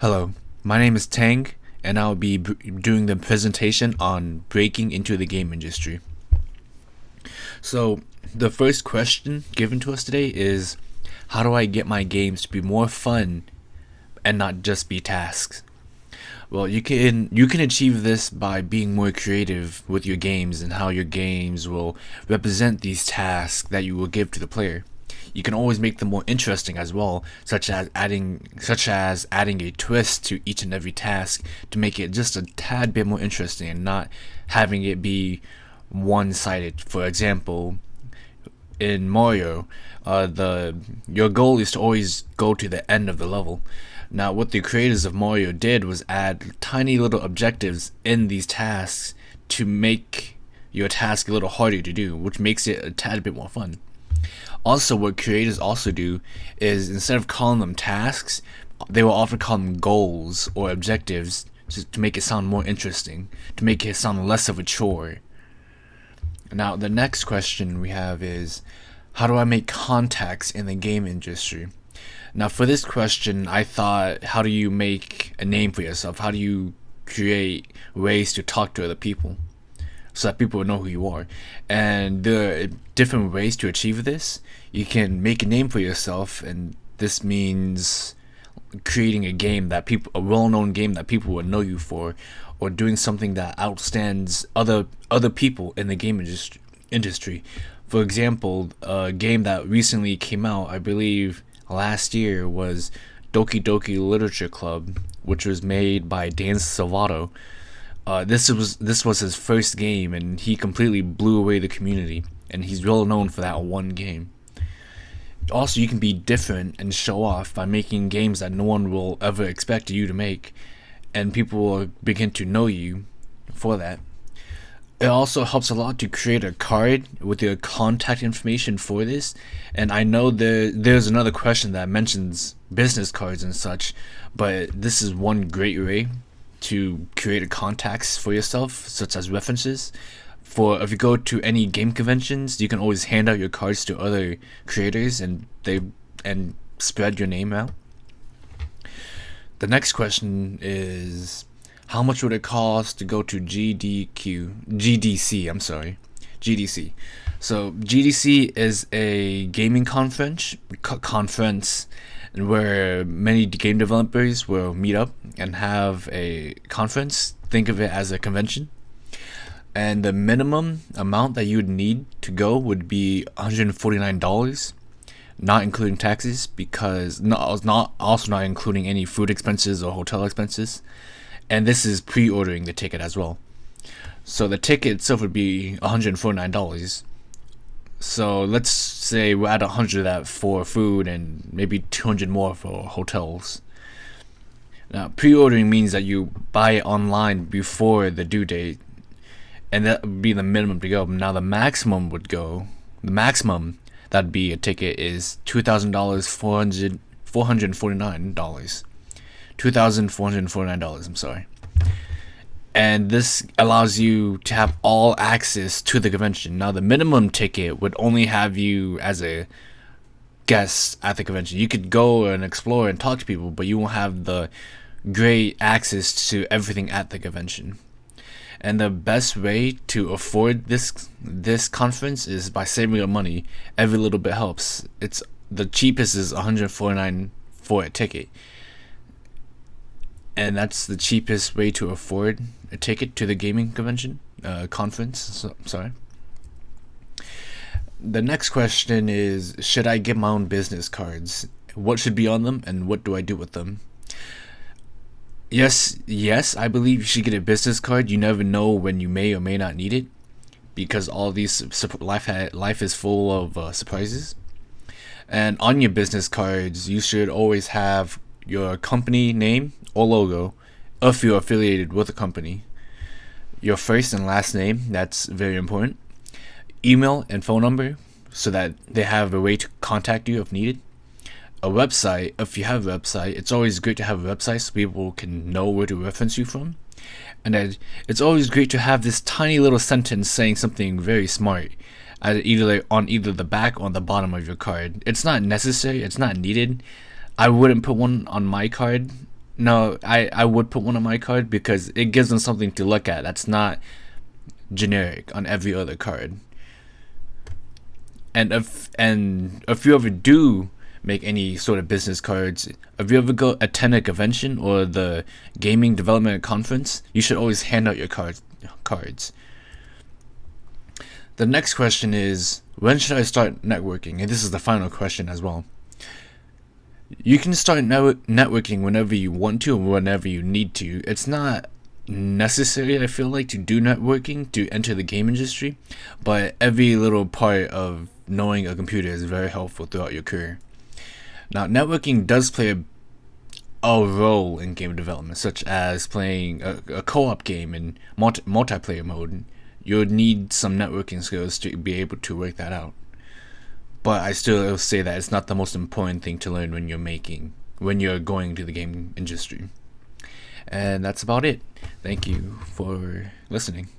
Hello, my name is Tang, and I'll be doing the presentation on breaking into the game industry. So, the first question given to us today is, how do I get my games to be more fun and not just be tasks? Well, you can achieve this by being more creative with your games and how your games will represent these tasks that you will give to the player. You can always make them more interesting as well, such as adding a twist to each and every task to make it just a tad bit more interesting and not having it be one-sided. For example, in Mario, your goal is to always go to the end of the level. Now, what the creators of Mario did was add tiny little objectives in these tasks to make your task a little harder to do, which makes it a tad bit more fun. Also, what creators also do is instead of calling them tasks, they will often call them goals or objectives to make it sound more interesting, to make it sound less of a chore. Now, the next question we have is, how do I make contacts in the game industry? Now, for this question, I thought, how do you make a name for yourself? How do you create ways to talk to other people so that people will know who you are? And there are different ways to achieve this. You can make a name for yourself, and this means creating a well-known game that people will know you for, or doing something that outstands other people in the game industry. For example, a game that recently came out, I believe last year, was Doki Doki Literature Club, which was made by Dan Salvato. This was his first game, and he completely blew away the community, and he's well known for that one game. Also, you can be different and show off by making games that no one will ever expect you to make, and people will begin to know you for that. It also helps a lot to create a card with your contact information for this, and I know there's another question that mentions business cards and such, but this is one great way to create a contacts for yourself, such as references. For if you go to any game conventions, you can always hand out your cards to other creators, and spread your name out. The next question is, how much would it cost to go to GDC? I'm sorry, GDC. So GDC is a gaming conference, where many game developers will meet up and have a conference. Think of it as a convention. And the minimum amount that you would need to go would be $149, not including taxes, because not including any food expenses or hotel expenses. And this is pre-ordering the ticket as well. So the ticket itself would be $149. So let's say we're at 100 of that for food and maybe 200 more for hotels. Now, pre-ordering means that you buy it online before the due date, and that would be the minimum to go. Now, the maximum that'd be a ticket is $2,449. $2,449, I'm sorry. And this allows you to have all access to the convention. Now, the minimum ticket would only have you as a guest at the convention. You could go and explore and talk to people, but you won't have the great access to everything at the convention. And the best way to afford this conference is by saving your money. Every little bit helps. It's the cheapest is $149 for a ticket, and that's the cheapest way to afford a ticket to the gaming convention conference. Sorry. The next question is, should I get my own business cards? What should be on them, and what do I do with them? Yes, I believe you should get a business card. You never know when you may or may not need it, because all these life is full of surprises. And on your business cards, you should always have your company name or logo, if you're affiliated with a company. Your first and last name, that's very important. Email and phone number, so that they have a way to contact you if needed. A website, if you have a website, it's always great to have a website so people can know where to reference you from. And then it's always great to have this tiny little sentence saying something very smart, on either the back or the bottom of your card. It's not necessary, it's not needed. I wouldn't put one on my card No, I would put one on my card because it gives them something to look at that's not generic on every other card. And if you ever do make any sort of business cards, if you ever go attend a convention or the gaming development conference, you should always hand out your cards. The next question is, when should I start networking? And this is the final question as well. You can start networking whenever you want to or whenever you need to. It's not necessary, I feel like, to do networking to enter the game industry, but every little part of knowing a computer is very helpful throughout your career. Now, networking does play a role in game development, such as playing a co-op game in multiplayer mode. You'll need some networking skills to be able to work that out. But I still say that it's not the most important thing to learn when you're going to the game industry. And that's about it. Thank you for listening.